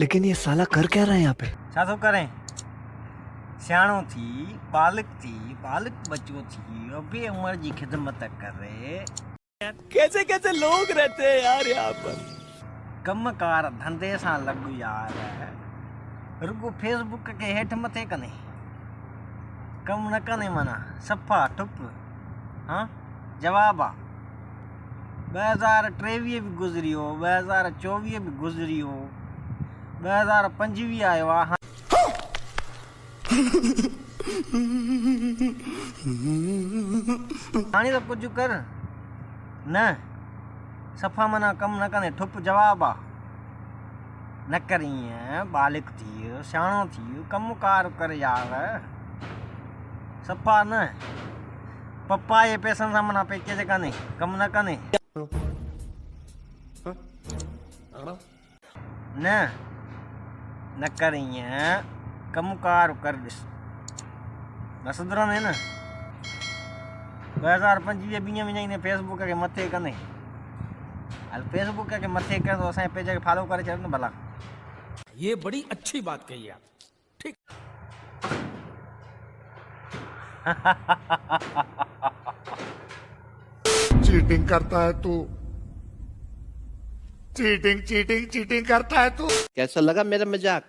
लेकिन ये साला कर क्या रहा है यहाँ पे? छा तो करें? सियाणो थी, बालिक बच्चो थी, अबे उम्र जी खिदमत करे। कैसे कैसे लोग रहते हैं यार यहाँ पर। कम कार धंधे सां लॻ यार, रुगो फेसबुक के हेठ मथे कने, कम न कने मना सफ़ा ठुप। हाँ जवाब आ 2023 भी गुज़री हो, 2024 भी गुज़री हो, 2025 आयो आ। हाणे तो कुछ कर न, सफ़ा मना कम न कने ठुप जवाब आ। न करीं बालिक थी, सियाणो थी, कम कार कर यार, सफ़ा न पप्पा ये पैसनि सां मना पैकेज कने, कम न कने न करीं कम कार कर ॾिस, न सुधरंदे न। 2025 बीह विञाईंदे फेसबुक के मथे कने, हल फेसबुक के मथे कर तो असांजे पेज खे फॉलो करे छॾ न भला। ये बड़ी अच्छी बात कही आप। ठीक। चीटिंग करता है तू, चीटिंग चीटिंग चीटिंग करता है तू। कैसा लगा मेरा मजाक?